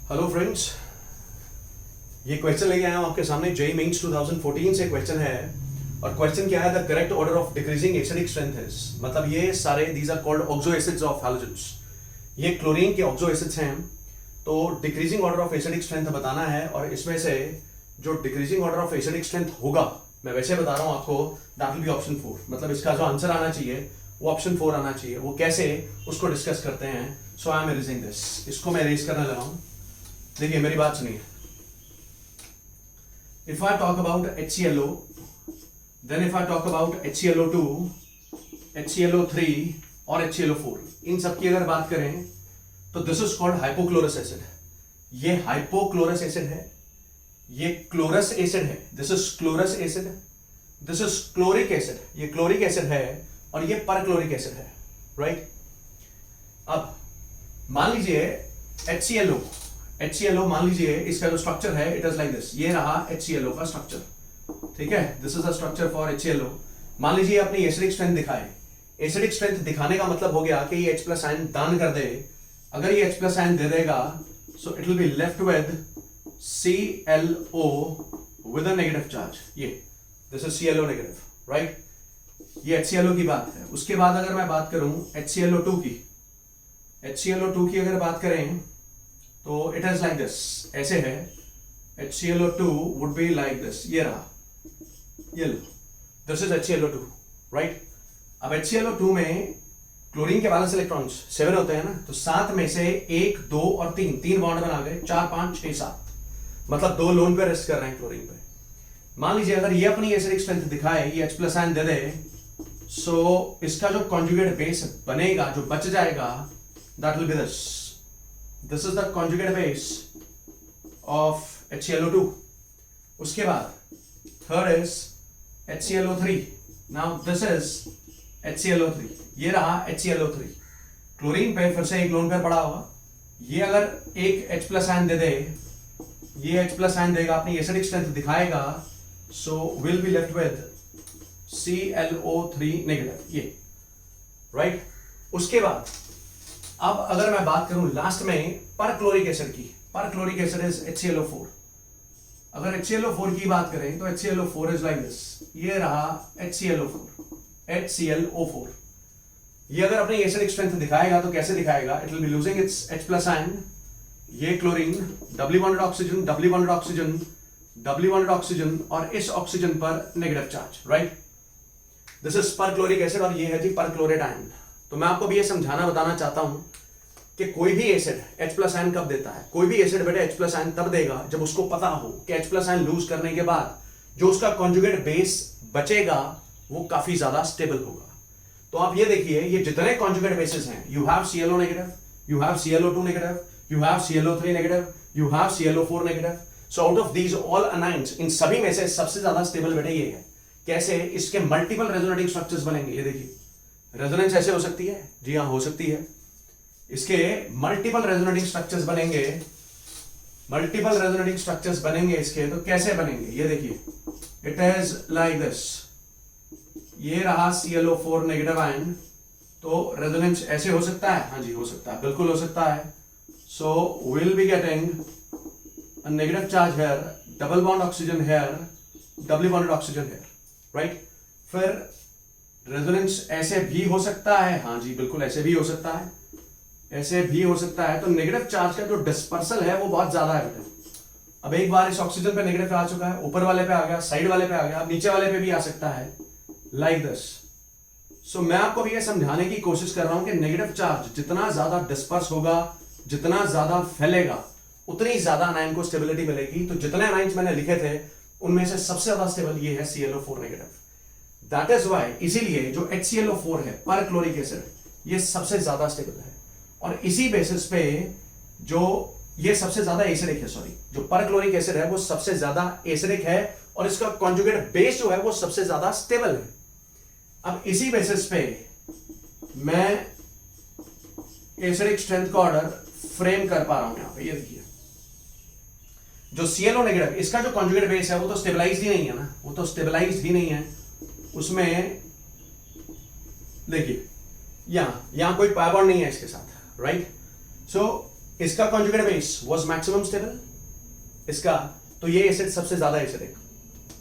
Hello friends, ये question लेके आया हूं आपके सामने। जेईई मेंस 2014 से क्वेश्चन है और क्वेश्चन क्या है, the correct order of decreasing acidic strength is, मतलब ये सारे these are called oxo acids of halogens. ये क्लोरीन के ऑक्सो एसिड्स हैं। तो decreasing order of acidic strength बताना है और इसमें से जो decreasing order of acidic strength होगा, मैं वैसे बता रहा हूं आपको, दैट विल बी ऑप्शन 4। मतलब इसका जो आंसर आना चाहिए वो ऑप्शन 4 आना चाहिए। वो कैसे, उसको डिस्कस करते हैं। सो आई एम इरेजिंग दिस, इसको मैं इरेज करने लगा हूं। देखिए मेरी बात सुनिए। If I talk about HClO, then if I talk about HClO2, HClO3 और HClO4, इन सब की अगर बात करें तो this is called hypochlorous acid. ये हाइपोक्लोरस एसिड है, ये क्लोरस एसिड है। This is chlorous acid, this is chloric acid. ये क्लोरिक एसिड है और ये परक्लोरिक एसिड है, राइट। अब मान लीजिए HClO मान लीजिए इसका जो स्ट्रक्चर है इट इज लाइक दिस। ये रहा HClO का स्ट्रक्चर, ठीक है। This is a structure for HClO। मान लीजिए अपनी एसिडिक स्ट्रेंथ दिखाए। एसिडिक स्ट्रेंथ दिखाने का मतलब हो गया कि ये H+ आयन दान कर दे। अगर ये H+ आयन दे देगा so it will be left with ClO with a negative charge. ये this is ClO negative, right. ये HClO की बात है। उसके बाद अगर मैं बात करूं HClO2 की, HClO2 की अगर बात करें तो इट इज लाइक दिस, ऐसे है। HClO2 would be like this, ये रहा, ये लो, दिस इज HClO2, राइट। अब HClO2 में क्लोरीन के बैलेंस इलेक्ट्रॉन्स 7 होते हैं ना, तो 7 में से 1, 2 और 3 बॉन्ड बना गए। 4, 5, 6, 7, मतलब 2 लोन पे रेस्ट कर रहे हैं क्लोरीन पे। मान लीजिए अगर ये अपनी एसिडिक स्ट्रेंथ दिखाए, ये H+ आयन दे दे, सो इसका जो कॉन्जुगेट बेस बनेगा, जो बच जाएगा, that will be this. This is the conjugate base of HClO2. उसके बाद third is HClO3. Now this is HClO3. ये रहा HClO3। क्लोरीन पे फिर से एक लोन पेयर पड़ा होगा। ये अगर एक H+ आयन दे दे, ये H+ आयन देगा, अपनी एसिडिक स्ट्रेंथ दिखाएगा, so will be left with ClO3 negative, ये, राइट। उसके बाद अब अगर मैं बात करूं लास्ट में परक्लोरिक एसिड की, परक्लोरिक एसिड इज HClO4। अगर HClO4 की बात करें तो HClO4 इज लाइक दिस। ये रहा HClO4। ये अगर अपनी एसिडिक स्ट्रेंथ दिखाएगा तो कैसे दिखाएगा, it will be losing its H+ ion. ये chlorine doubly bonded oxygen, doubly bonded oxygen, doubly bonded oxygen और इस ऑक्सीजन पर negative charge, right. This is perchloric acid और ये है जी परक्लोरेट आयन। तो मैं आपको भी ये समझाना बताना चाहता हूं कि कोई भी एसिड H+ आयन कब देता है। कोई भी एसिड बेटे H+ आयन तब देगा जब उसको पता हो कि H+ आयन लूज करने के बाद जो उसका कॉन्जुगेट बेस बचेगा वो काफी ज्यादा स्टेबल होगा। तो आप ये देखिए, ये जितने कॉन्जुगेट बेसिस हैं, you have ClO negative, you have ClO2 negative, you have ClO3 negative, you have ClO4 negative. So out of these all anions, इन सभी में से सबसे ज्यादा स्टेबल बेटे ये है। कैसे? इसके मल्टीपल रेजोनेटिंग स्ट्रक्चर्स बनेंगे। ये देखिए, रेजोनेंस ऐसे हो सकती है, जी हाँ हो सकती है। इसके मल्टीपल रेजोनेटिंग स्ट्रक्चर्स बनेंगे, मल्टीपल रेजोनेटिंग स्ट्रक्चर्स बनेंगे इसके। तो कैसे बनेंगे ये देखिए, इट इज लाइक दिस। ये रहा ClO4 नेगेटिव आयन, तो रेजोनेंस ऐसे हो सकता है, हाँ जी हो सकता है, बिल्कुल हो सकता है। So will be getting a negative charge here, double bond oxygen here, doubly bonded oxygen here, right. फिर रेजोनेंस ऐसे भी हो सकता है, हाँ जी बिल्कुल ऐसे भी हो सकता है, ऐसे भी हो सकता है। तो नेगेटिव चार्ज का जो डिस्पर्सल है वो बहुत ज्यादा है बेटा। अब एक बार इस ऑक्सीजन पे नेगेटिव आ चुका है, ऊपर वाले पे आ गया, साइड वाले पे आ गया, अब नीचे वाले पे भी आ सकता है, लाइक दिस। सो मैं आपको भी ये समझाने की कोशिश कर रहा हूं कि नेगेटिव चार्ज जितना ज्यादा डिस्पर्स होगा, जितना ज्यादा फैलेगा, उतनी ज्यादा अनायन को स्टेबिलिटी मिलेगी। तो जितने अनायंस मैंने लिखे थे उनमें से सबसे ज्यादा स्टेबल ये है ClO4 negative. That is why, इसीलिए जो HClO4 है परक्लोरिक एसिड, ये सबसे ज्यादा स्टेबल है। और इसी बेसिस पे जो ये सबसे ज्यादा एसिडिक है, सॉरी, जो परक्लोरिक एसिड है वो सबसे ज्यादा एसिडिक है और इसका कॉन्जुगेट बेस जो है वो सबसे ज्यादा स्टेबल है। अब इसी बेसिस पे मैं एसिडिक स्ट्रेंथ का ऑर्डर फ्रेम कर पा रहा हूं यहां पे। ये देखिए, जो ClO नेगेटिव, इसका जो कॉन्जुगेट बेस है वो तो स्टेबलाइज्ड ही नहीं है ना, वो तो स्टेबलाइज्ड ही नहीं है। उसमें देखिए यहां कोई पाई बॉन्ड नहीं है इसके साथ, राइट। सो इसका conjugate base was maximum stable, इसका, तो ये एसिड सबसे ज्यादा एसिडिक,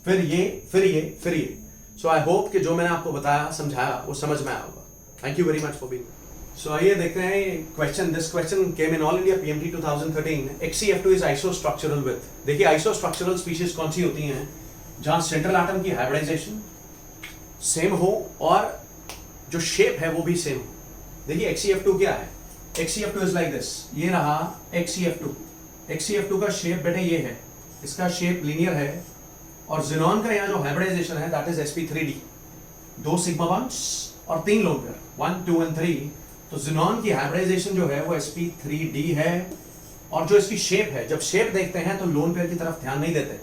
फिर ये। सो आई होप कि जो मैंने आपको बताया समझाया वो समझ में आया होगा। Thank you very much for being. So आइए देखते हैं question. This question came in all India PMT 2013। HCF2 is isostructural with. देखिए आइसोस्ट्रक्चरल स्पीशीज कौन सी होती हैं जहां सेंट्रल एटम की हाइब्रिडाइजेशन सेम हो और जो शेप है वो भी सेम हो। देखिए HCF2 क्या है? HCF2 is like this. ये रहा HCF2। HCF2 का शेप बेटे ये है, इसका शेप लीनियर है, और ज़ीनॉन का यहाँ जो हाइब्रिडाइजेशन है that is sp3d, 2 sigma bonds और 3 लोन पेयर, 1 2 and 3। तो ज़ीनॉन की हाइब्रिडाइजेशन जो है वो sp3d है, और जो इसकी शेप है, जब शेप देखते हैं तो लोन पेयर की तरफ ध्यान नहीं देते,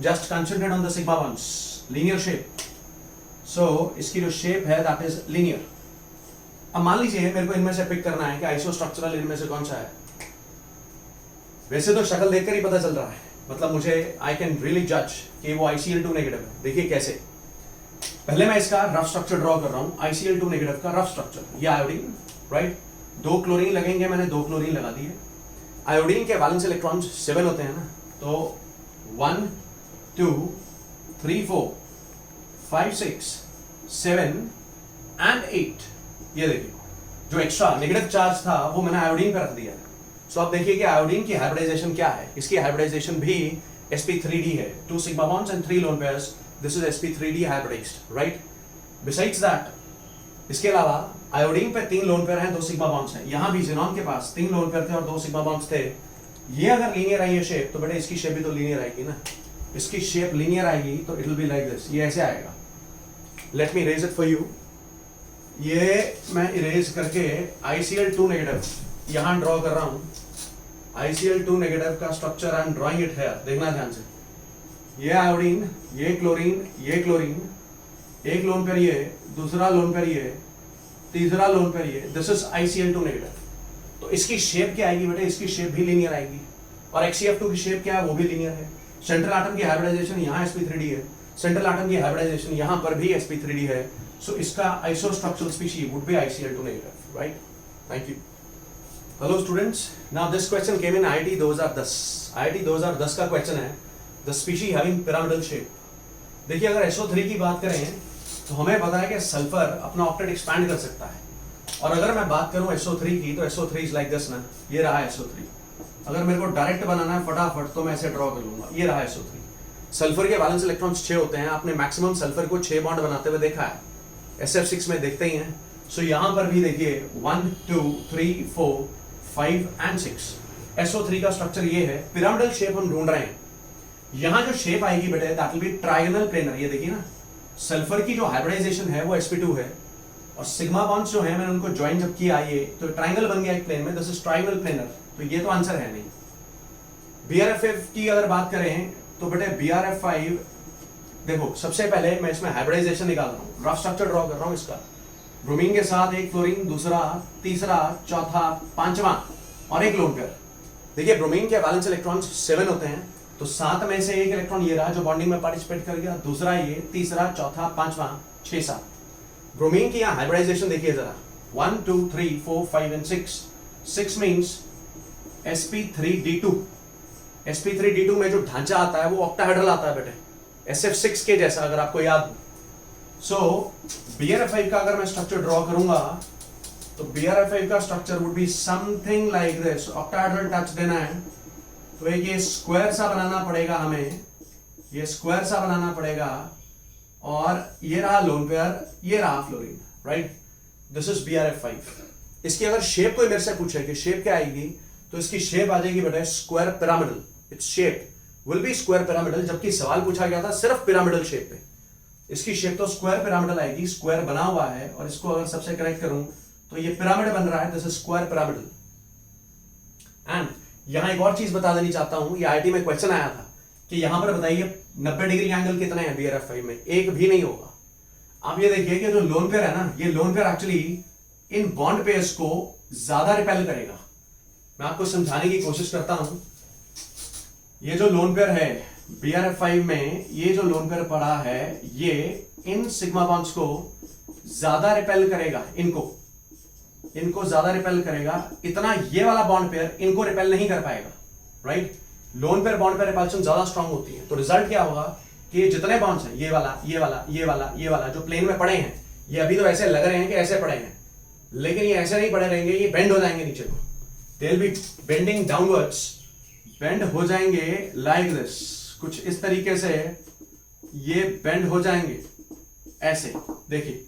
just concentrate on the sigma bonds, linear shape. So इसकी जो शेप है दैट इज लीनियर। अब मान लीजिए मेरे को इनमें से पिक करना है कि आइसोस्ट्रक्चरल इनमें से कौन सा है। वैसे तो शक्ल देखकर ही पता चल रहा है, मतलब मुझे आई कैन रियली जज कि वो ICl2 नेगेटिव है। देखिए कैसे, पहले मैं इसका रफ स्ट्रक्चर ड्रॉ कर रहा हूं, ICl2 नेगेटिव का रफ स्ट्रक्चर। ये आयोडीन, राइट, 2 क्लोरीन लगेंगे, मैंने 2 क्लोरीन लगा दिए। आयोडीन के वैलेंस इलेक्ट्रॉन्स 7 होते हैं ना, तो 1 2 3 4 5 6 7 and 8। ये देखिए जो एक्स्ट्रा नेगेटिव चार्ज था वो मैंने आयोडीन पे रख दिया है। सो अब देखिए कि आयोडीन की हाइब्रिडाइजेशन क्या है। इसकी हाइब्रिडाइजेशन भी sp3d है, 2 sigma bonds and 3 lone pairs. This is sp3d hybridized, right? Besides that, इसके अलावा आयोडीन पे 3 लोन पेयर हैं, 2 सिग्मा बॉन्ड्स हैं। यहाँ भी ज़ीनॉन के पास 3 लोन पेयर थे और 2 सिग्मा बॉन्ड्स थे। ये अगर लीनियर आई है शेप, तो बेटा इसकी शेप भी तो लीनियर आएगी ना। इसकी शेप लीनियर आएगी तो it will be like this, ये ऐसे आएगा। Let me erase it for you. ये मैं इरेज करके ICl2 नेगेटिव यहां ड्रॉ कर रहा हूं। ICl2 नेगेटिव का structure I am drawing it here, देखना ध्यान से। ये आयोडीन, ये क्लोरीन, ये क्लोरीन, एक लोन पेयर ये, दूसरा लोन पेयर ये, तीसरा लोन पेयर ये। This is ICl2 negative. तो इसकी शेप क्या आएगी बेटे? इसकी शेप भी लीनियर आएगी। और HCF2 की शेप क्या है? वो भी लीनियर है। सेंट्रल एटम की हाइब्रिडाइजेशन यहाँ sp3d है, सेंट्रल एटम की हाइब्रिडाइजेशन यहाँ पर भी sp3d है। सो इसका isostructural species would be ICl2 negative, right? Thank you. Hello students, now this question came in IIT 2010। IIT 2010 का क्वेश्चन है the species having pyramidal shape. देखिए अगर SO3 की बात करें तो हमें पता है कि सल्फर अपना ऑक्टेट एक्सपैंड कर सकता है। और अगर मैं बात करूं SO3 की, तो SO3 इज लाइक दिस ना, ये रहा SO3। अगर मेरे को डायरेक्ट बनाना है फटाफट तो मैं ऐसे ड्रॉ कर लूंगा, ये रहा SO3। सल्फर के वैलेंस इलेक्ट्रॉन्स 6 होते हैं। आपने मैक्सिमम सल्फर को 6 बॉन्ड बनाते हुए देखा है, SF6 में देखते ही हैं। सो यहां पर भी देखिए 1 2 3 4 5 and 6। SO3 का स्ट्रक्चर ये है। पिरामिडल शेप हम ढूंढ रहे हैं। यहां जो शेप आएगी बेटे that will be triangle planar. ये देखिए ना, सल्फर की जो हाइब्रिडाइजेशन है वो sp2 है, और सिग्मा बॉन्ड्स जो है मैंने उनको ज्वाइन जब किया ये तो ट्रायंगल बन गया एक प्लेन में। This is triangle planar. तो ये तो आंसर है नहीं। BRF5 की अगर बात करें तो बेटे BRF5 देखो, सबसे पहले मैं इसमें हाइब्रिडाइजेशन निकाल रहा हूँ, रफ स्ट्रक्चर ड्रॉ कर रहा हूँ इसका। ब्रोमीन के साथ एक फ्लोरीन, दूसरा, तीसरा, चौथा, पांचवा और एक लोन पेयर। देखिए ब्रोमीन के वैलेंस इलेक्ट्रॉन्स 7 होते हैं, तो 7 में से एक इलेक्ट्रॉन ये रहा जो बॉन्डिंग में पार्टिसिपेट कर गया, दूसरा ये, तीसरा, चौथा, पांचवा, 6 7। ब्रोमीन की यहाँ हाइब्रिडाइजेशन देखिए जरा, 1 2 3 4 5 and 6। 6 means sp3d2। sp3d2 में जो ढांचा आता है वो ऑक्टाहेड्रल आता है बेटे, SF6 के जैसा, अगर आपको याद हो। सो BRF5 का अगर मैं स्ट्रक्चर ड्रॉ करूंगा तो BRF5 का structure would be something like this. Octahedral touch देना है तो एक ये स्क्वायर सा बनाना पड़ेगा हमें, ये स्क्वायर सा बनाना पड़ेगा, और ये रहा लोन पेयर, ये रहा fluorine, right? This is BRF5। इसकी अगर शेप कोई मेरे से पूछे कि शेप क्या आएगी, तो इसकी शेप आ जाएगी बेटा square pyramidal. Its shape will be square pyramidal, जबकि सवाल पूछा गया था सिर्फ पिरामिडल शेप पे। इसकी शेप तो स्क्वायर पिरामिडल आएगी, स्क्वायर बना हुआ है, और इसको अगर सबसे कनेक्ट करूं तो ये पिरामिड बन रहा है, this is square pyramidal. And यहां एक और चीज बता देनी चाहता हूं, ये IIT में क्वेश्चन आया था कि यहां पर बताइए 90 डिग्री एंगल कितने हैं BRF5 में? एक भी नहीं होगा। आप ये देखिए कि जो लोन पेयर है ना, ये lone pair actually in bond pairs को ज्यादा रिपेल करेगा। मैं आपको समझाने की कोशिश करता हूं। ये जो लोन पेयर है BRF5 में, ये जो लोन पेयर पड़ा है, ये इन सिग्मा बॉन्ड्स को ज्यादा रिपेल करेगा इनको। इनको ज्यादा रिपेल करेगा, इतना ये वाला बॉन्ड पेयर इनको रिपेल नहीं कर पाएगा, right? Lone pair bond pair repulsion ज्यादा स्ट्रांग होती है, तो रिजल्ट क्या होगा कि जितने बॉन्ड्स हैं, ये वाला ये वाला ये वाला ये वाला जो प्लेन में पड़े हैं, ये अभी तो ऐसे लग रहे हैं कि ऐसे पड़े हैं, लेकिन ये ऐसे नहीं पड़े रहेंगे, ये बेंड हो जाएंगे नीचे को, they will be bending downwards, bend हो जाएंगे लाइक दिस, कुछ इस तरीके से ये बेंड हो जाएंगे ऐसे, देखिए।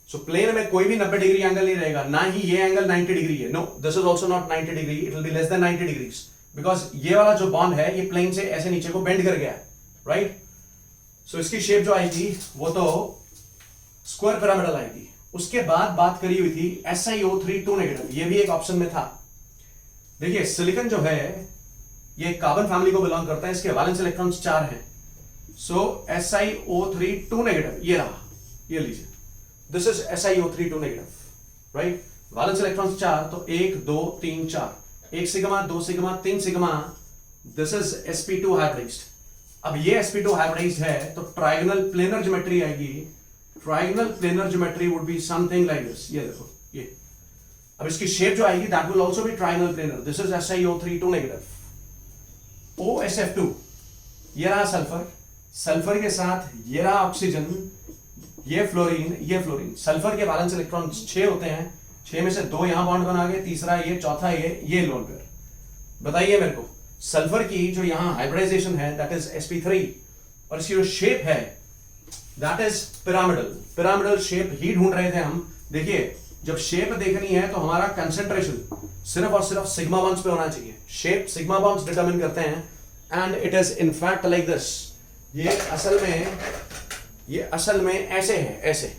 सो प्लेन में कोई भी 90 डिग्री एंगल नहीं रहेगा, ना ही ये एंगल 90 डिग्री है, no this is also not 90 degree, it will be less than 90 degrees, because ये वाला जो बॉन्ड है ये प्लेन से ऐसे नीचे को बेंड कर गया है, राइट? सो इसकी शेप जो आएगी वो तो स्क्वायर पिरामिडल आएगी। उसके बाद बात करी हुई थी SiO3 2 नेगेटिव, ये भी एक ऑप्शन में था। देखिए सिलिकॉन जो है ये कार्बन फैमिली को बिलोंग करता है, इसके वैलेंस इलेक्ट्रॉन्स 4 हैं, सो SiO3 2 नेगेटिव ये रहा, ये लीजिए, this is SiO3 2 negative, right? Valence electrons 4, तो 1 2 3 4, 1 sigma 2 sigma 3 sigma, this is sp2 hybridized. अब ये sp2 हाइब्रिडाइज्ड है तो ट्रायगोनल प्लेनर ज्योमेट्री आएगी, trigonal planar geometry would be something like this, ये देखो ये। अब इसकी शेप जो आएगी that will also be trigonal planar, this is SiO3 2 negative. OSF2 ये रहा सल्फर, सल्फर के साथ ये रहा ऑक्सीजन, ये फ्लोरीन, ये फ्लोरीन। सल्फर के वैलेंस इलेक्ट्रॉन्स 6 होते हैं, 6 में से 2 यहां बॉन्ड बना गए, तीसरा ये, चौथा ये लोन पेयर। बताइए मेरे को सल्फर की जो यहां हाइब्रिडाइजेशन है दैट इज sp3, और इसकी जो शेप है that is pyramidal. Pyramidal shape ही ढूंढ रहे थे हम। देखिए जब शेप देखनी है तो हमारा कंसेंट्रेशन सिर्फ और सिर्फ सिग्मा बॉन्ड्स पे होना चाहिए, शेप सिग्मा बॉन्ड्स डिटरमिन करते हैं, and it is in fact like this. ये असल में ऐसे है, ऐसे।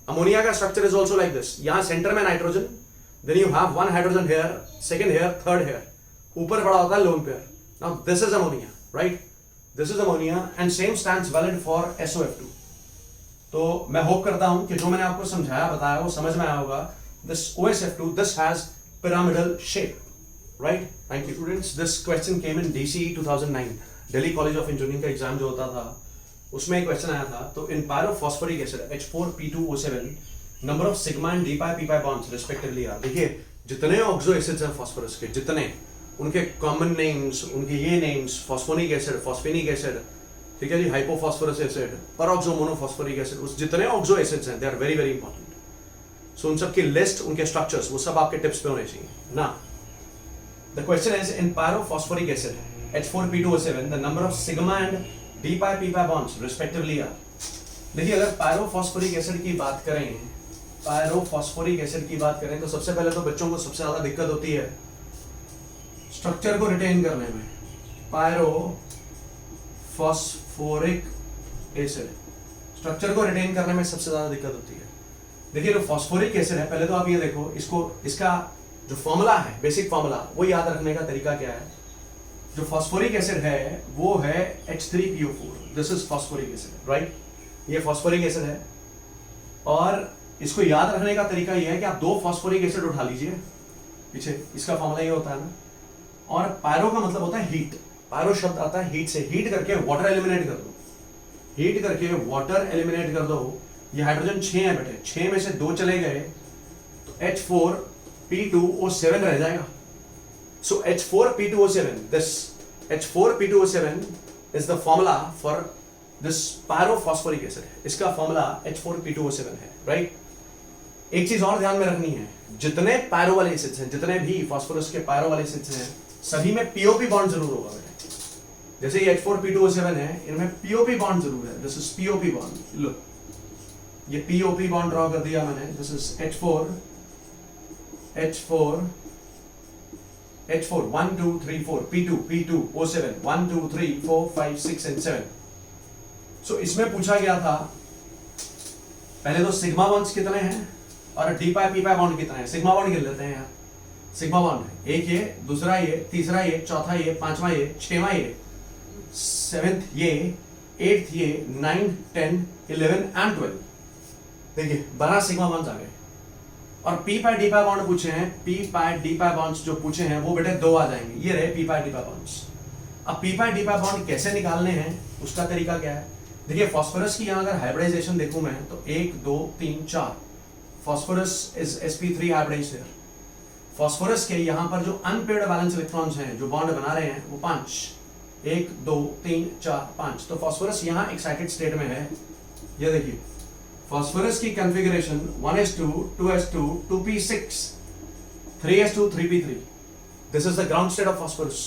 अमोनिया का structure is also like this, यहां सेंटर में nitrogen, then you have 1 hydrogen here, second here, third here, ऊपर बड़ा होता है lone pair. Now this is ammonia, right? This is ammonia and same stands valid for SOF2। तो मैं hope करता हूं कि जो मैंने आपको समझाया बताया वो समझ में आया होगा। This OSF2 this has pyramidal shape, right? Thank you students. This question came in DCE 2009, Delhi college of engineering का एग्जाम जो होता था उसमें एक क्वेश्चन आया था। तो in pyrophosphoric acid H4P2O7 number of sigma and D-pi bonds respectively are. देखिए जितने ऑक्सो एसिड्स हैं फास्फोरस के, जितने उनके कॉमन नेम्स, उनके ये names, phosphonic acid, phosphinic acid, ठीक है जी, hypophosphorous acid, peroxo monophosphoric acid, उस जितने ऑक्सो एसिड्स हैं they are very very important. So उन सब की लिस्ट, उनके स्ट्रक्चर्स, वो सब आपके टिप्स पे होने चाहिए ना। The question is in pyrophosphoric acid H4P2O7 the number of sigma and D-pi bonds respectively are. देखिए अगर पायरोफॉस्फोरिक एसिड की बात करें, पायरोफॉस्फोरिक एसिड की बात करें तो सबसे पहले तो बच्चों को सबसे ज्यादा दिक्कत होती है स्ट्रक्चर को रिटेन करने में। पायरोफॉस्फोरिक एसिड स्ट्रक्चर को रिटेन करने में सबसे ज्यादा दिक्कत होती है। देखिए जो फॉस्फोरिक एसिड है, पहले तो आप ये देखो इसको, इसका जो फॉर्मूला है, बेसिक फॉर्मूला, वो याद रखने का तरीका क्या है। जो फॉस्फोरिक एसिड है वो है H3PO4, this is phosphoric acid, right? ये फॉस्फोरिक एसिड है, और इसको याद रखने का तरीका ये है कि आप 2 फॉस्फोरिक एसिड उठा लीजिए पीछे, इसका फॉर्मूला ये होता है ना। और पायरो का मतलब होता है हीट, पायरो शब्द आता है हीट से, हीट करके वाटर एलिमिनेट कर दो, हीट करके वाटर एलिमिनेट कर दो। ये हाइड्रोजन 6 है बेटे, 6 में से 2 चले गए तो H4P2O7 रह जाएगा। So H4P2O7, this H4P2O7 is the formula for this pyrophosphoric acid. इसका फॉर्मूला H4P2O7 है, राइट? एक चीज और ध्यान में रखनी है, जितने पायरो वाले एसिड्स हैं, जितने भी फास्फोरस के पायरो वाले एसिड्स हैं, सभी में POP बॉन्ड जरूर होगा बेटे। जैसे ये H4P2O7 है, इनमें POP बॉन्ड जरूर है, दिस इज POP बॉन्ड। लो ये POP बॉन्ड ड्रॉ कर दिया मैंने, this is H4 1 2 3 4 P2O7 1 2 3 4 5 6 and 7। सो इसमें पूछा गया था पहले तो सिग्मा बॉन्ड्स कितने हैं और D-pi बॉन्ड कितने हैं। सिग्मा बॉन्ड गिन लेते हैं यार। सिग्मा बॉन्ड एक ये, दूसरा ये, तीसरा ये, चौथा ये, पांचवा ये, छठवां ये, 7th ये, 8th ये, 9 10 11 and 12। देखिए 12 सिग्मा बॉन्ड्स आ गए। और P-pi बॉन्ड पूछे हैं, P-pi बॉन्ड्स जो पूछे हैं वो बेटे 2 आ जाएंगे, ये रहे P-pi बॉन्ड्स। अब P-pi बॉन्ड कैसे निकालने हैं उसका तरीका क्या है। देखिए फास्फोरस की यहां अगर हाइब्रिडाइजेशन देखूं मैं तो 1 2 3 4 phosphorus is sp3 hybridized here. phosphorus के यहाँ पर जो unpaired valence electrons हैं जो bond बना रहे हैं वो 5, 1 2 3 4 5, तो phosphorus यहाँ excited state में है. ये देखिए phosphorus की configuration 1s2 2s2 2p6 3s2 3p3. This is the ground state of phosphorus.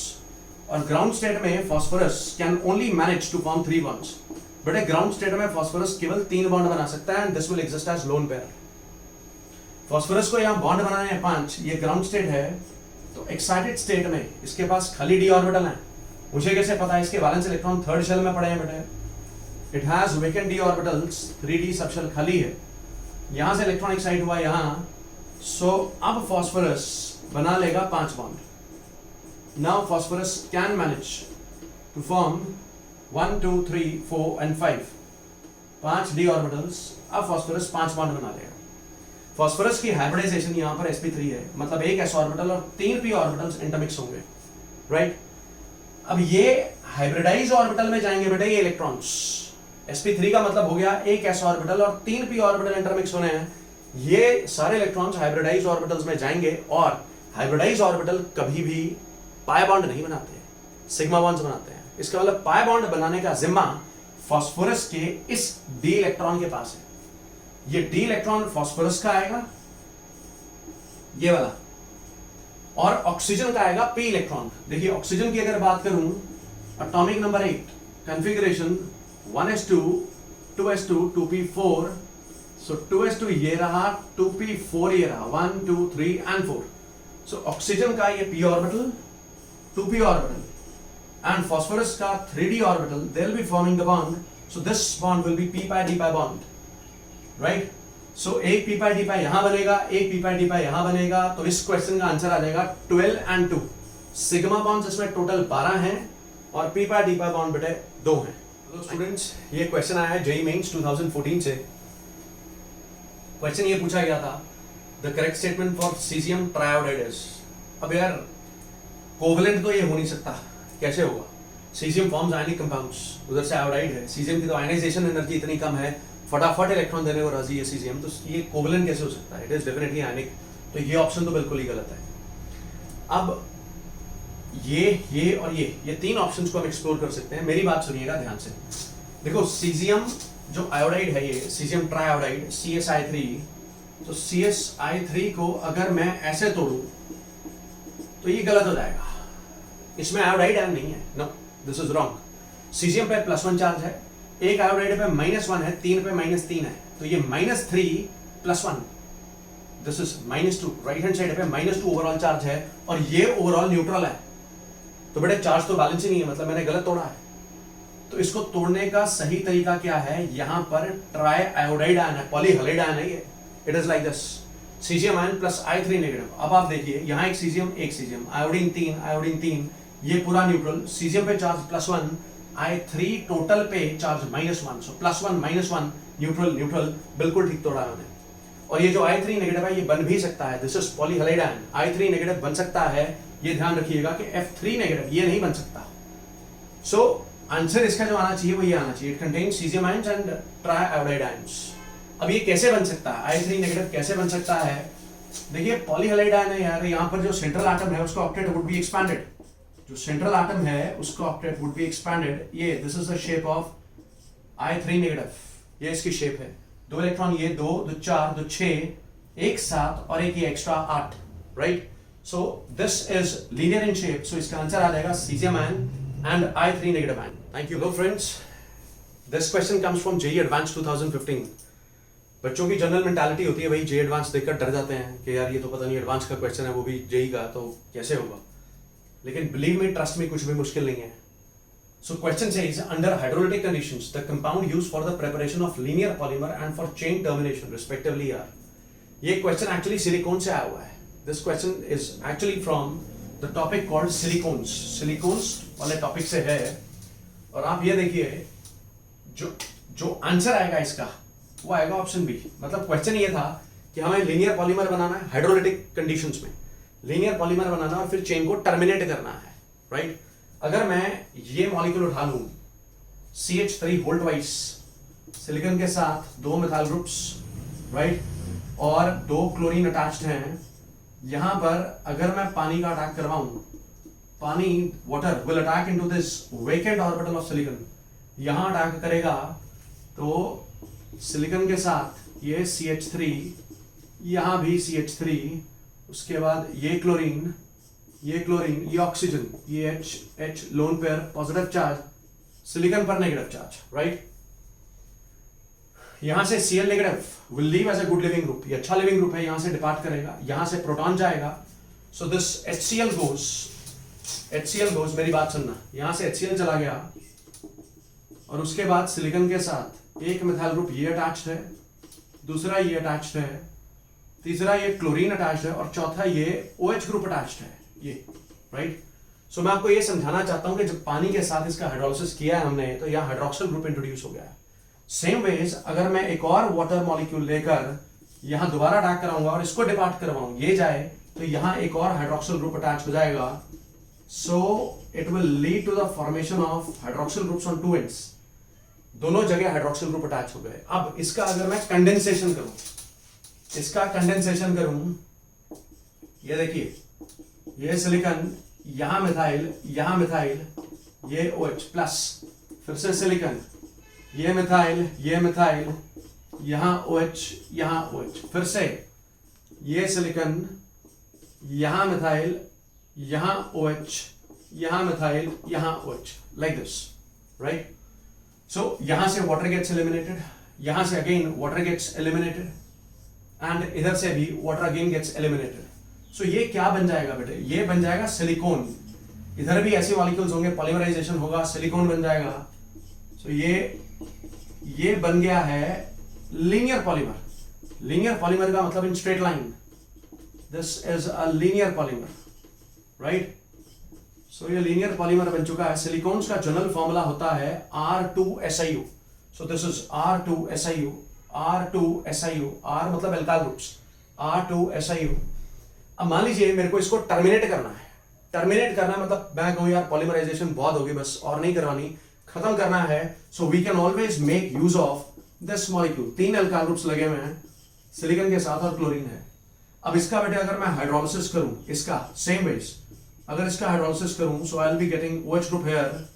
और ग्राउंड स्टेट में phosphorus can only manage to form 3 bonds. But एक ग्राउंड स्टेट में फॉस्फोरस केवल 3 बॉन्ड बना सकता है and this will exist as lone pair. Phosphorus को यहां बॉन्ड बनाने हैं 5, ये ग्राउंड स्टेट है. तो एक्साइटेड स्टेट में इसके पास खाली डी ऑर्बिटल है. मुझे कैसे पता है? इसके वैलेंस इलेक्ट्रॉन थर्ड शेल में पड़े हैं बेटे. It has vacant d orbitals, 3d sub shell खाली है. यहां से इलेक्ट्रॉन एक्साइट हुआ यहां, सो अब फॉस्फोरस बना लेगा 5 bond. Now phosphorus can manage to form 1 2 3 4 and 5 5 d orbitals. अब phosphorus 5 बॉन्ड बना लेगा. phosphorus की हाइब्रिडाइजेशन यहाँ पर sp3 है, मतलब एक s ऑर्बिटल और 3 p ऑर्बिटल्स इंटरमिक्स होंगे, राइट. अब ये हाइब्रिडाइज ऑर्बिटल में जाएंगे बेटे ये इलेक्ट्रॉन्स. sp3 का मतलब हो गया एक s ऑर्बिटल और 3 p ऑर्बिटल इंटरमिक्स होने हैं. ये सारे इलेक्ट्रॉन्स हाइब्रिडाइज ऑर्बिटल्स में जाएंगे और हाइब्रिडाइज ऑर्बिटल कभी भी पाई बॉन्ड नहीं बनाते हैं, सिग्मा बॉन्ड्स बनाते हैं. इसका मतलब पाई बॉन्ड बनाने का जिम्मा फास्फोरस के इस डी इलेक्ट्रॉन के पास है. ये डी इलेक्ट्रॉन फास्फोरस का आएगा ये वाला, और ऑक्सीजन का आएगा पी इलेक्ट्रॉन. देखिए ऑक्सीजन की अगर बात करूं, atomic number 8, configuration 1s2 2s2 2p4. सो 2s2 ये रहा, 2p4 ये रहा, 1 2 3 and 4. सो ऑक्सीजन का ये p orbital, 2p orbital, and phosphorus का 3d orbital, they'll be forming the bond. So this bond will be p pi d pi bond, right? So एक p pi d pi यहाँ बनेगा, एक p pi d pi यहाँ बनेगा. तो इस question का आंसर आ जाएगा 12 and 2. सिग्मा बॉन्ड्स इसमें टोटल 12 हैं और p pi d pi bond बेटे 2 हैं. तो स्टूडेंट्स ये क्वेश्चन आया है जेईई मेंस 2014 से. क्वेश्चन ये पूछा गया था, the correct statement for caesium triiodide is. अब यार कोवलेंट तो ये हो नहीं सकता, कैसे होगा? सीजियम फॉर्म्स आयनिक कंपाउंड्स, उधर से आयोडाइड है. सीजियम की तो आयनाइजेशन एनर्जी इतनी कम है, फटाफट इलेक्ट्रॉन देने को राजी है सीजियम, तो ये कोवलेंट कैसे हो सकता है? इट इज डेफिनेटली आयनिक. तो ये ऑप्शन तो बिल्कुल ही गलत है. अब ये और ये 3 ऑप्शंस को हम एक्सप्लोर कर सकते हैं. मेरी बात सुनिएगा ध्यान से. देखो सीजियम जो आयोडाइड है, ये सीजियम ट्रायोडाइड CSI3. तो CSI3 को अगर मैं ऐसे तोड़ू तो ये गलत हो जाएगा. इसमें आयोडाइड आयन नहीं है. No, this is wrong. Caesium पे +1 चार्ज है, एक आयोडाइड पे -1 है, 3 पे -3 है. तो ये -3 + 1, this is -2. Right hand side पे -2 ओवरऑल चार्ज है और ये ओवरऑल न्यूट्रल है. तो बेटे चार्ज तो बैलेंस ही नहीं है, मतलब मैंने गलत तोड़ा है. तो इसको तोड़ने का सही तरीका क्या है? यहां पर ट्राई आयोडाइड आयन है, पॉलीहैलाइड आयन है ये. It is like this, caesium ion plus I3 negative. अब आप देखिए यहाँ एक सीजियम, आयोडीन 3, ये पूरा न्यूट्रल. सीजियम पे चार्ज +1, I3 टोटल पे चार्ज -1. सो +1 -1 न्यूट्रल, बिल्कुल ठीक तोड़ा मैंने. और ये जो I3 नेगेटिव है ये बन भी सकता है, this is polyhalide ion. I3 negative बन सकता है, ये ध्यान रखिएगा कि F3 नेगेटिव ये नहीं बन सकता. सो आंसर इसका जो आना चाहिए वो ये आना चाहिए. It contains caesium ions and try iodide ions. अब ये कैसे बन सकता है? I3 नेगेटिव कैसे बन सकता है? देखिए पॉलीहैलाइड आयन है यार, यहाँ पर जो सेंट्रल एटम है उसका ऑक्टेट वुड बी एक्सपैंडेड. जो सेंट्रल एटम है उसका ऑक्टेट वुड बी एक्सपैंडेड. ये this is the shape of I3 negative. ये इसकी शेप है. 2 इलेक्ट्रॉन, ये 2 2 4 2 6, एक 7 और एक ये extra 8, right. So this is linear in shape. So इसका आंसर आ जाएगा caesium ion and I3 negative ion. Thank you. Hello friends, this question comes from JEE advance 2015. बच्चों की जनरल मेंटालिटी होती है भाई, जेईई एडवांस देखकर डर जाते हैं कि यार ये तो पता नहीं एडवांस का क्वेश्चन है, वो भी जेईई का, तो कैसे होगा. लेकिन बिलीव मी, ट्रस्ट मी, कुछ भी मुश्किल नहीं है. So question says under hydrolytic conditions the compound used for the preparation of linear polymer and for chain termination respectively are. ये क्वेश्चन एक्चुअली सिलिकॉन से आया हुआ है. This question is actually from the topic called silicones. Silicones वाले topic से है. और आप ये देखिए जो आंसर आएगा इसका वो आएगा ऑप्शन बी. मतलब क्वेश्चन ये था कि हमें लीनियर पॉलीमर बनाना है हाइड्रोलिटिक कंडीशंस में, लीनियर पॉलीमर बनाना और फिर चेन को टर्मिनेट करना है, राइट. अगर मैं ये मॉलिक्यूल उठा लूं CH3 होल्ट वाइज सिलिकॉन के साथ 2 मिथाइल ग्रुप्स, राइट, और 2 क्लोरीन अटैच्ड हैं, यहां पर अगर मैं पानी का अटैक करवाऊं, पानी water will attack into this vacant orbital of silicon, यहां अटैक करेगा तो सिलिकॉन के साथ ये CH3, यहां भी CH3, उसके बाद ये क्लोरीन, ये ऑक्सीजन, ये H lone pair positive charge, silicon पर नेगेटिव चार्ज, राइट। यहां से Cl negative will leave as a good leaving group, ये अच्छा लिविंग ग्रुप है, यहां से डिपार्ट करेगा, यहां से प्रोटॉन जाएगा, सो दिस HCl गोज, मेरी बात सुनना, यहां से HCl चला गया और उसके बाद सिलिकॉन के साथ एक मिथाइल ग्रुप ये अटैच्ड है, दूसरा ये अटैच्ड है, तीसरा ये क्लोरीन अटैच्ड है और चौथा ये OH ग्रुप अटैच्ड है, ये राइट। सो मैं आपको ये समझाना चाहता हूं कि जब पानी के साथ इसका हाइड्रोलिसिस किया है हमने, तो यहां हाइड्रोक्सिल ग्रुप इंट्रोड्यूस हो गया है। सेम वेज अगर मैं एक और वाटर मॉलिक्यूल लेकर यहां दोबारा अटैक कराऊंगा और इसको डिपार्ट करवाऊं, ये जाए तो यहां एक और हाइड्रोक्सिल ग्रुप अटैच हो जाएगा, so it will lead to the formation of hydroxyl groups on 2 ends, दोनों जगह हाइड्रोक्सिल ग्रुप अटैच हो गए। अब इसका अगर मैं कंडेंसेशन करूं, ये देखिए, ये सिलिकॉन, यहां मिथाइल, ये OH प्लस, फिर से सिलिकॉन, ये मिथाइल, यहां OH, फिर से ये सिलिकॉन, यहां मिथाइल, यहां OH, यहां मिथाइल, यहां OH, like this, right. So यहां से वाटर गेट्स एलिमिनेटेड, यहां से again water gets eliminated and इधर से भी water again gets eliminated. So ये क्या बन जाएगा बेटे, ये बन जाएगा सिलिकॉन, इधर भी ऐसे मॉलिक्यूल्स होंगे, पॉलीमराइजेशन होगा, सिलिकॉन बन जाएगा। सो ये बन गया है लीनियर पॉलीमर का मतलब in straight line, this is a linear polymer, right. So ये लीनियर पॉलीमर बन चुका है। सिलिकॉन्स का जनरल फॉर्मूला होता है R2SiO, so this is R2SiO, R मतलब एल्काइल ग्रुप्स, R2SiO। अब मान लीजिए मेरे को इसको टर्मिनेट करना मतलब मैं कहूं यार पॉलीमराइजेशन बहुत होगी, बस और नहीं करवानी, खत्म करना है, so we can always make use of this molecule. 3 alkyl groups लगे हुए हैं, सिलिकॉन के साथ और क्लोरीन है। अब इसका बेटे अगर मैं हाइड्रोलिसिस करूं, इसका सेम वेज अगर इसका हाइड्रोलिसिस करूं, so I will be getting OH group here,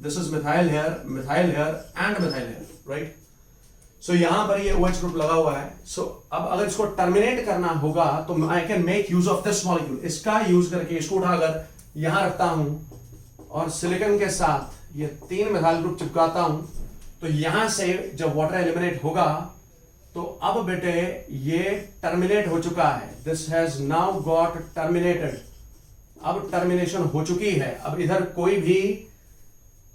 this is methyl here and methyl here, right. So यहां पर ये OH ग्रुप लगा हुआ है। सो अब अगर इसको टर्मिनेट करना होगा तो I can make use of this molecule, इसका यूज करके इसको उठाकर यहां रखता हूं और सिलिकॉन के साथ ये 3 मिथाइल ग्रुप चिपकाता हूं, तो यहां से जब वाटर एलिमिनेट होगा तो अब बेटे ये टर्मिनेट हो चुका है, this has now got terminated, अब टर्मिनेशन हो चुकी है। अब इधर कोई भी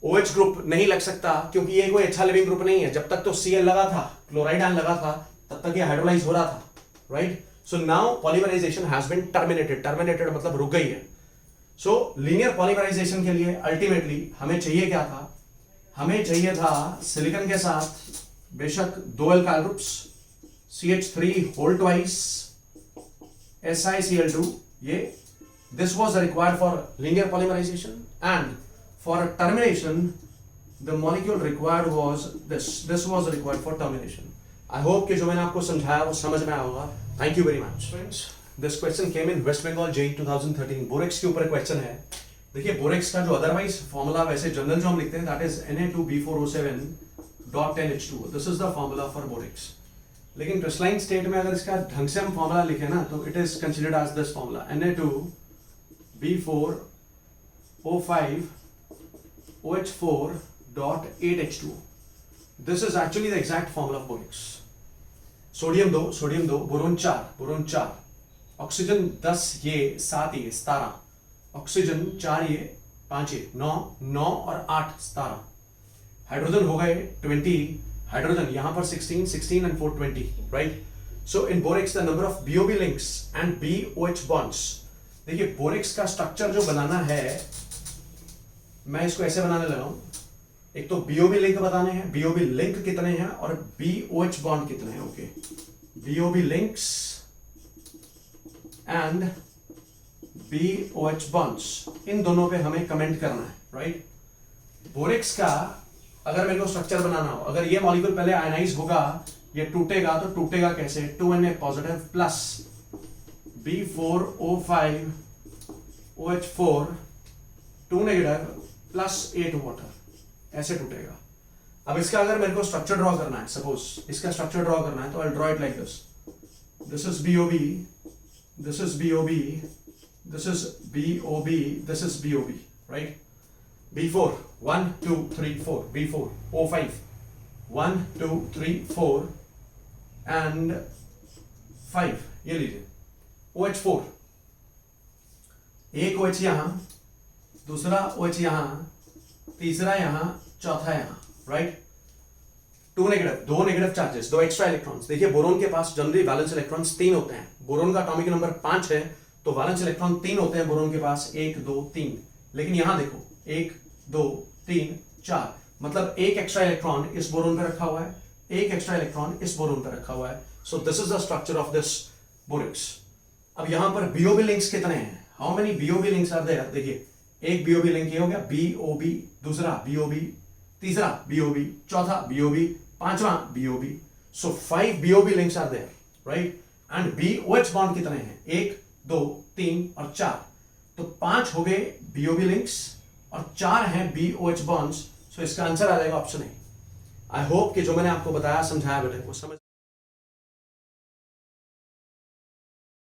OH ग्रुप नहीं लग सकता क्योंकि ये कोई अच्छा लिविंग ग्रुप नहीं है। जब तक तो Cl लगा था, क्लोराइड आयन लगा था, तब तक ये हाइड्रोलाइज हो रहा था, right. So now polymerization has been terminated मतलब रुक गई है। सो लीनियर पॉलीमराइजेशन के लिए अल्टीमेटली हमें चाहिए क्या था, हमें चाहिए था सिलिकॉन के साथ बेशक 2 alkyl groups, CH3 whole twice, SiCl2, ये this was required for linear polymerization, and for termination the molecule required was this was required for termination. I hope कि जो मैंने आपको समझाया वो समझ में आया होगा। Thank you very much friends. This question came in West Bengal JEE 2013, borax के ऊपर क्वेश्चन है। देखिए बोरेक्स का जो अदरवाइज फॉर्मूला वैसे जनरल जो हम लिखते हैं, that is Na2B4O7.10H2, this is the formula for borax. लेकिन क्रिस्टलाइन स्टेट में अगर इसका ढंग से हम फॉर्मूला लिखे ना तो it is considered as this formula, Na2B4O5OH4.8H2. This is actually the exact formula of borax. Sodium 2, boron 4, oxygen 10 ये 7 ये 17, ऑक्सीजन 4 ये 5 ये 9 और 8 17, हाइड्रोजन हो गए 20, हाइड्रोजन यहां पर 16 and 4 20, right? So in borax the number of BOB links and BOH bonds, देखिए बोरेक्स का स्ट्रक्चर जो बनाना है मैं इसको ऐसे बनाने लगा हूं, एक तो BOB लिंक बताने हैं, BOB लिंक कितने हैं और BOH बॉन्ड कितने हैं, okay. BOB links and BOH bonds, इन दोनों पे हमें कमेंट करना है, राइट। बोरेक्स का अगर मेरे को स्ट्रक्चर बनाना हो, अगर ये मॉलिक्यूल पहले आयनाइज होगा ये टूटेगा तो टूटेगा कैसे, 2Na positive plus B4O5 OH4 2 negative plus 8 water, ऐसे टूटेगा। अब इसका अगर मेरे को स्ट्रक्चर ड्रॉ करना है, सपोज इसका स्ट्रक्चर ड्रॉ करना है, तो I draw it like this, this is BOB, this is BOB, this is BOB, this is BOB, right? B4 1 2 3 4, B4 O5 1 2 3 4 and 5, ये लीजिए OH4, एक OH यहां, दूसरा OH यहां, तीसरा यहां, चौथा यहां, right? 2 negative, 2 negative charges, 2 extra electrons. देखिए बोरोन के पास जनरली वैलेंस इलेक्ट्रॉन्स 3 होते हैं, बोरोन का एटॉमिक नंबर 5 है, तो वैलेंस इलेक्ट्रॉन 3 होते हैं बोरोन के पास, 1 2 3। लेकिन यहां देखो 1 2 3 4, मतलब एक एक्स्ट्रा इलेक्ट्रॉन इस बोरोन पे रखा हुआ है, एक एक्स्ट्रा इलेक्ट्रॉन इस बोरोन पे रखा हुआ है। So this is the structure of this borax. अब यहां पर BOB लिंक्स कितने हैं, how many BOB links are there? देखिए एक BOB लिंक ये हो गया BOB, दूसरा BOB, तीसरा BOB, चौथा BOB, पांचवा BOB। So 5 BOB links are there, right? And BOH bond कितने हैं, 1 2 3 और 4, तो 5 हो गए BOB लिंक्स और 4 हैं BOH बॉन्ड्स। सो इसका आंसर आ जाएगा ऑप्शन ए। आई होप कि जो मैंने आपको बताया समझाया बेटे वो समझ